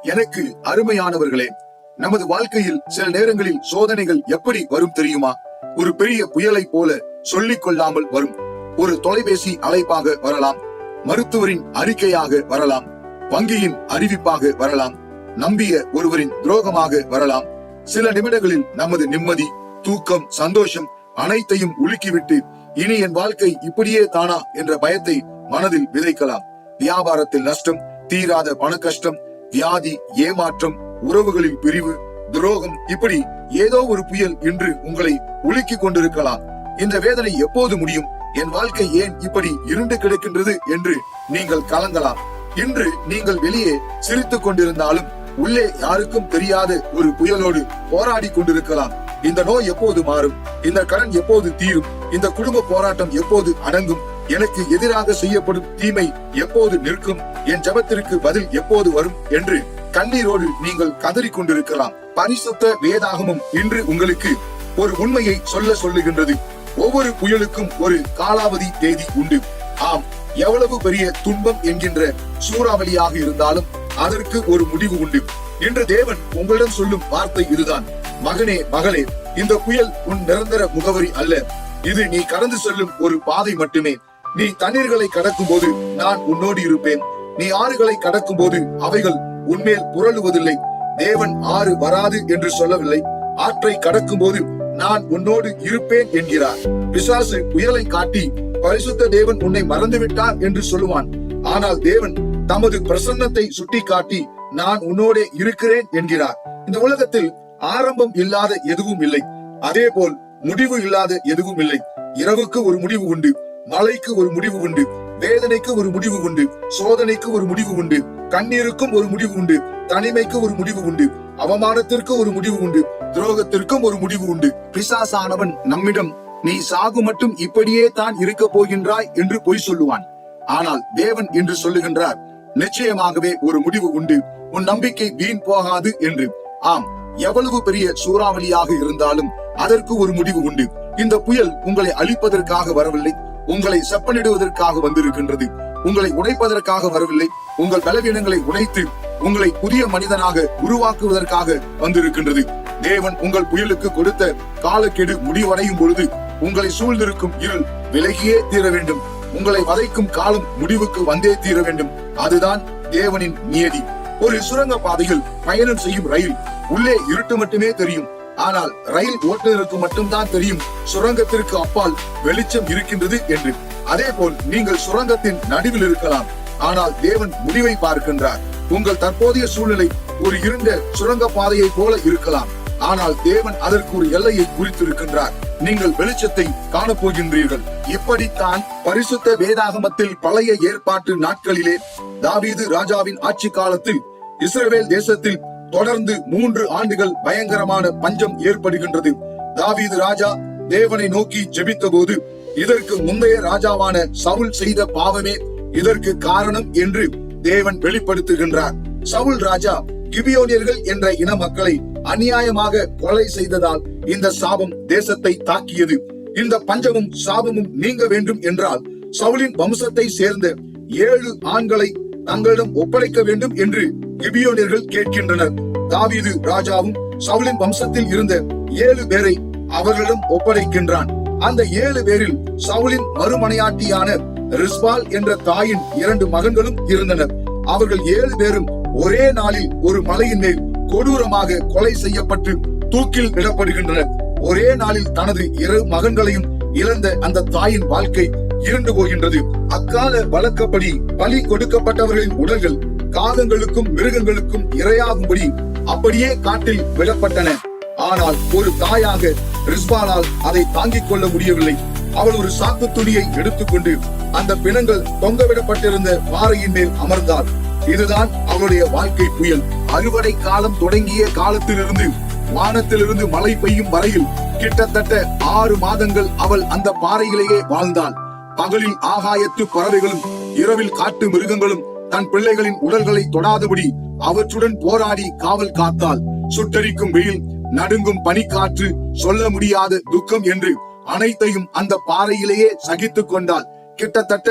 எனக்கு அருமையானவர்களே, நமது வாழ்க்கையில் சில நேரங்களில் சோதனைகள் எப்படி வரும் தெரியுமா? ஒரு பெரிய புயலை போல சொல்லிக் கொள்ளாமல் வரும். ஒரு தொலைபேசி அழைப்பாக வரலாம், மருத்துவரின் அறிக்கையாக வரலாம், வங்கியின் அறிவிப்பாக வரலாம், நம்பிய ஒருவரின் துரோகமாக வரலாம். சில நிமிடங்களில் நமது நிம்மதி, தூக்கம், சந்தோஷம் அனைத்தையும் உலுக்கிவிட்டு இனி என் வாழ்க்கை இப்படியே தானா என்ற பயத்தை மனதில் விதைக்கலாம். வியாபாரத்தில் நஷ்டம், தீராத பண கஷ்டம், வியாதி, ஏமாற்றம், உறவுகளில் பிரிவு, துரோகம், இப்படி ஏதோ ஒரு புயல் இன்று உங்களை உலுக்கிக் கொண்டிருக்கலாம். இந்த வேதனை எப்போது முடியும்? என் வாழ்க்கை ஏன் இப்படி இருண்டு கிடக்கின்றது என்று நீங்கள் கலங்கலாம். இன்று நீங்கள் வெளியே சிரித்துக் கொண்டிருந்தாலும் உள்ளே யாருக்கும் தெரியாத ஒரு புயலோடு போராடி கொண்டிருக்கலாம். இந்த நோய் எப்போது மாறும்? இந்த கடன் எப்போது தீரும்? இந்த குடும்ப போராட்டம் எப்போது அடங்கும்? எனக்கு எதிராக செய்யப்படும் தீமை எப்போது நிற்கும்? என் ஜெபத்திற்கு பதில் எப்போது வரும் என்று கண்ணீரோடு நீங்கள் கதறிக் கொண்டிருக்கலாம். பரிசுத்த வேதாகமும் இன்று உங்களுக்கு ஒரு உண்மையை சொல்லுகின்றது. ஒவ்வொரு புயலுக்கும் ஒரு காலாவதி தேதி உண்டு. ஆம், எவ்வளவு பெரிய துன்பம் என்கின்ற சூறாவளியாக இருந்தாலும் அதற்கு ஒரு முடிவு உண்டு. இன்று தேவன் உங்களிடம் சொல்லும் வார்த்தை இதுதான்: மகனே, மகளே, இந்த புயல் உன் நிரந்தர முகவரி அல்ல. இது நீ கடந்து செல்லும் ஒரு பாதை மட்டுமே. நீ தண்ணீர்களை கடக்கும் போது நான் உன்னோடு இருப்பேன். நீ ஆறுகளை கடக்கும் போது அவைகள் உன்மேல் புரளுவதில்லை. தேவன் ஆறு வராது என்று சொல்லவில்லை. ஆற்றை கடக்கும் போது நான் உன்னோடு இருப்பேன் என்கிறார். பிசாசு புயலை காட்டி பரிசுத்த தேவன் உன்னை மறந்துவிட்டார் என்று சொல்லுவான். ஆனால் தேவன் தமது பிரசன்னத்தை சுட்டி காட்டி நான் உன்னோடே இருக்கிறேன் என்கிறார். இந்த உலகத்தில் ஆரம்பம் இல்லாத எதுவும் இல்லை, அதே போல் முடிவு இல்லாத எதுவும் இல்லை. இரவுக்கு ஒரு முடிவு உண்டு, மழைக்கு ஒரு முடிவு உண்டு, வேதனைக்கு ஒரு முடிவு உண்டு, சோதனைக்கு ஒரு முடிவு உண்டு, கண்ணீருக்கும் ஒரு முடிவு உண்டு, தனிமைக்கு ஒரு முடிவு உண்டு, அவமானத்திற்கு ஒரு முடிவு உண்டு, துரோகத்திற்கும் ஒரு முடிவு உண்டு. பிசாசானவன் நம்மிடம் நீ சாகு மட்டும் இப்படியே தான் இருக்க போகின்றாய் என்று பொய் சொல்லுவான். ஆனால் தேவன் என்று சொல்லுகின்றார், நிச்சயமாகவே ஒரு முடிவு உண்டு, உன் நம்பிக்கை வீண் போகாது என்று. ஆம், எவ்வளவு பெரிய சூறாவளியாக இருந்தாலும் அதற்கு ஒரு முடிவு உண்டு. இந்த புயல் உங்களை அழிப்பதற்காக வரவில்லை, உங்களை செப்பனிடுவதற்காக வந்திருக்கின்றது. உங்களை உடைப்பதற்காக வரவில்லை, உங்கள் பலவீனங்களை உடைத்து உங்களை புதிய மனிதனாக உருவாக்குவதற்காக வந்திருக்கின்றது. தேவன் உங்கள் புயலுக்கு கொடுத்த காலக்கெடு முடிவடையும் பொழுது உங்களை சூழ்ந்திருக்கும் இருள் விலகியே தீர வேண்டும். உங்களை வதைக்கும் காலம் முடிவுக்கு வந்தே தீர வேண்டும். அதுதான் தேவனின் நியதி. ஒரு சுரங்க பாதையில் பயணம் செய்யும் ரயில் உள்ளே இருட்டு மட்டுமே தெரியும். ஆனால் ரயில் ஓட்டுநருக்கு மட்டும்தான் தெரியும் சுரங்கத்திற்கு அப்பால் வெளிச்சம் இருக்கின்றது என்று. அதே போல் நீங்கள் சுரங்கத்தின் நடுவில் இருக்கலாம், ஆனால் தேவன் முடிவை பார்க்கின்றார். உங்கள் தற்போதைய சூழ்நிலை ஒரு இருண்ட சுரங்க பாதையை போல இருக்கலாம், ஆனால் தேவன் அதற்கு ஒரு எல்லையை குறித்திருக்கின்றார். நீங்கள் வெளிச்சத்தை காணப்போகின்றீர்கள். இப்படித்தான் பரிசுத்த வேதாகமத்தில் பழைய ஏற்பாட்டு நாட்களிலே தாவீது ராஜாவின் ஆட்சி காலத்தில் இஸ்ரவேல் தேசத்தில் தொடர்ந்து 3 ஆண்டுகள் பயங்கரமான பஞ்சம் ஏற்படுகின்றது. தாவீது ராஜா தேவனை நோக்கி ஜெபித்த போது இதற்கு முந்தைய ராஜாவான சவுல் செய்த பாவமே இதற்கு காரணம் என்று தேவன் வெளிப்படுத்துகின்றார். சவுல் ராஜா கிபியோனியர்கள் என்ற இன மக்களை அநியாயமாக கொலை செய்ததால் இந்த சாபம் தேசத்தை தாக்கியது. இந்த பஞ்சமும் சாபமும் நீங்க வேண்டும் என்றால் சவுலின் வம்சத்தை சேர்ந்த 7 ஆண்களை தங்களிடம் ஒப்படைக்க வேண்டும் என்று கிபியோனியர்கள் கேட்கின்றனர். தாவீது ராஜாவும் சவுலின் வம்சத்தில் இருந்த 7 பேரை அவர்களிடம் ஒப்படைக்கின்றான். அந்த 7 பேரில் சவுலின் மறுமனையாட்டியான ரிஸ்பால் என்ற தாயின் 2 மகன்களும் இருந்தனர். அவர்கள் 7 பேரும் ஒரே நாளில் ஒரு மலையின் மேல் கொடூரமாக கொலை செய்யப்பட்டு தூக்கில் இடப்படுகின்றனர். ஒரே நாளில் தனது 2 மகன்களையும் இழந்த அந்த தாயின் வாழ்க்கை இருண்டு போகின்றது. அக்கால வழக்கப்படி பலி கொடுக்கப்பட்டவர்களின் உடல்கள் காகங்களுக்கும் மிருகங்களுக்கும் இரையாகும்படி அப்படியே காட்டில் விடப்பட்டன. ஆனால் ஒரு தாயாக ரிஸ்பாலால் அதை தாங்கிக் கொள்ள முடியவில்லை. அவள் ஒரு சாக்கு துணியை எடுத்துக்கொண்டு அந்த பிணங்கள் தொங்கவிடப்பட்டிருந்த பாறையின் மேல் அமர்ந்தாள். இதுதான் அவளுடைய வாழ்க்கை புயல். அறுவடை காலம் தொடங்கிய காலத்திலிருந்து வானத்திலிருந்து மழை பெய்யும் வரையில் கிட்டத்தட்ட 6 மாதங்கள் அவள் அந்த பாறையிலேயே வாழ்ந்தாள். பகலில் ஆகாயத்து பறவைகளும் இரவில் காட்டு மிருகங்களும் தன் பிள்ளைகளின் உடல்களை தொடாதபடி அவற்றுடன் போராடி காவல் காத்தாள். சுட்டரிக்கும் வெயில், நடுங்கும் பனிக்காற்று, சொல்ல முடியாத துக்கம் என்று அனைத்தையும் அந்த பாறையிலேயே சகித்துக் கொண்டாள். கிட்டத்தட்ட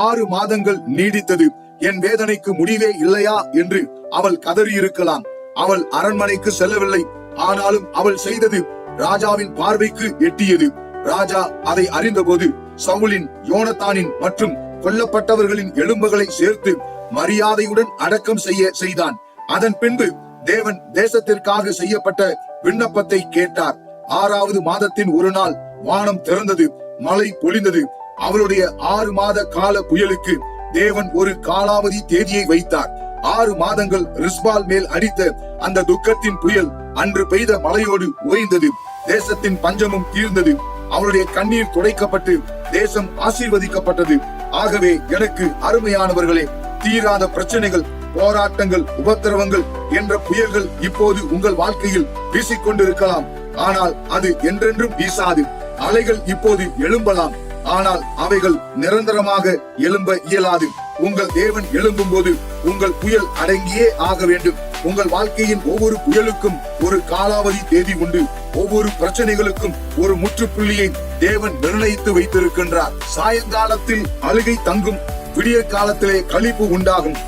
6 மாதங்கள் நீடித்தது. என் வேதனைக்கு முடிவே இல்லையா என்று அவள் கதறியிருக்கலாம். அவள் அரண்மனைக்கு செல்லவில்லை. ஆனாலும் அவள் செய்தது ராஜாவின் பார்வைக்கு எட்டியது. ராஜா அதை அறிந்தபோது சவுலின், யோனத்தானின் மற்றும் கொல்லப்பட்டவர்களின் எலும்புகளை சேர்த்து மரியாதையுடன் அடக்கம் செய்தான். அதன் பின்பு தேவன் தேசத்திற்காக செய்யப்பட்ட விண்ணப்பத்தை கேட்டார். 6வது மாதத்தின் ஒரு நாள் வானம் திறந்தது, மழை பொழிந்தது. அவளுடைய 6 மாத கால புயலுக்கு தேவன் ஒரு காலாவதி தேதியை வைத்தார். 6 மாதங்கள் ரிஸ்பால் மேல் அடித்த அந்த துக்கத்தின் புயல் அன்று பெய்த மழையோடு ஓய்ந்தது. தேசத்தின் பஞ்சமும் தீர்ந்தது. அவளுடைய கண்ணீர் துடைக்கப்பட்டு தேசம் ஆசீர்வதிக்கப்பட்டது. ஆகவே எனக்கு அருமையானவர்களே, தீராத பிரச்சனைகள், போராட்டங்கள், உபத்திரவங்கள் என்ற புயல்கள் இப்போது உங்கள் வாழ்க்கையில் வீசிக்கொண்டிருக்கலாம். ஆனால் அது என்றென்றும் வீசாது. அலைகள் இப்போது எழும்பலாம், ஆனால் அவைகள் நிரந்தரமாக எழும்ப இயலாது. உங்கள் தேவன் எழும்பும் போது உங்கள் புயல் அடங்கியே ஆக வேண்டும். உங்கள் வாழ்க்கையின் ஒவ்வொரு புயலுக்கும் ஒரு காலாவதி தேதி உண்டு. ஒவ்வொரு பிரச்சனைகளுக்கும் ஒரு முற்றுப்புள்ளியை தேவன் நிர்ணயித்து வைத்திருக்கின்றார். சாயங்காலத்தில் அழுகை தங்கும், விடியற் காலத்திலே களிப்பு உண்டாகும்.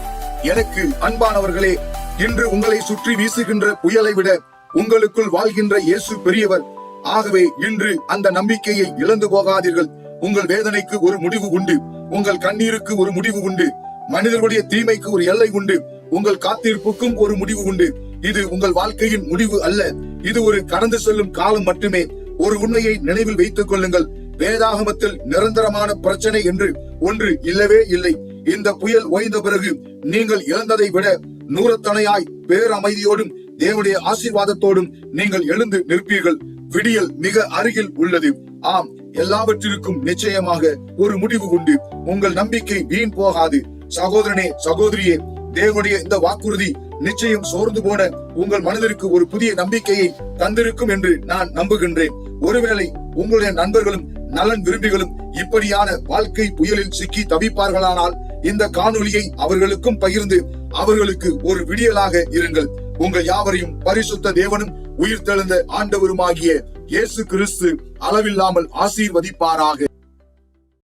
எனக்கு அன்பானவர்களே, இன்று உங்களை சுற்றி வீசுகின்ற புயலை விட உங்களுக்குள் வாழ்கின்ற இயேசு பெரியவர். ஆகவே இன்று அந்த நம்பிக்கையை இழந்து போகாதீர்கள். உங்கள் வேதனைக்கு ஒரு முடிவு உண்டு. உங்கள் கண்ணீருக்கு ஒரு முடிவு உண்டு. மனிதர்களுடைய தீமைக்கு ஒரு எல்லை உண்டு. உங்கள் காத்திருப்புக்கும் ஒரு முடிவு உண்டு. இது உங்கள் வாழ்க்கையின் முடிவு அல்ல. இது ஒரு கடந்து செல்லும் காலம் மட்டுமே. ஒரு உண்மையை நினைவில் வைத்துக் கொள்ளுங்கள். வேதாகமத்தில் நிரந்தரமான பிரச்சனை என்று ஒன்று இல்லவே இல்லை. இந்த புயல் ஓய்ந்த பிறகு நீங்கள் இழந்ததை விட நூறத்தனையாய் பேரமைதியோடும் தேவனுடைய ஆசீர்வாதத்தோடும் நீங்கள் எழுந்து நிற்பீர்கள். விடியல் மிக அருகில் உள்ளது. ஆம், எல்லாவற்றிற்கும் நிச்சயமாக ஒரு முடிவு உண்டு. உங்கள் நம்பிக்கை வீண் போகாது. சகோதரனே, சகோதரியே, தேவனுடைய இந்த வாக்குறுதி நிச்சயம் சோர்ந்து போன உங்கள் மனதிற்கு ஒரு புதிய நம்பிக்கையை தந்திருக்கும் என்று நான் நம்புகின்றேன். ஒருவேளை உங்களுடைய நண்பர்களும் நலன் விரும்பிகளும் இப்படியான வாழ்க்கை புயலில் சிக்கி தவிப்பார்களானால் இந்த காணொளியை அவர்களுக்கும் பகிர்ந்து அவர்களுக்கு ஒரு விடியலாக இருங்கள். உங்கள் யாவரையும் பரிசுத்த தேவனும் உயிர்த்தெழுந்த ஆண்டவருமாகிய இயேசு கிறிஸ்து அளவில்லாமல் ஆசீர்வதிப்பாராக.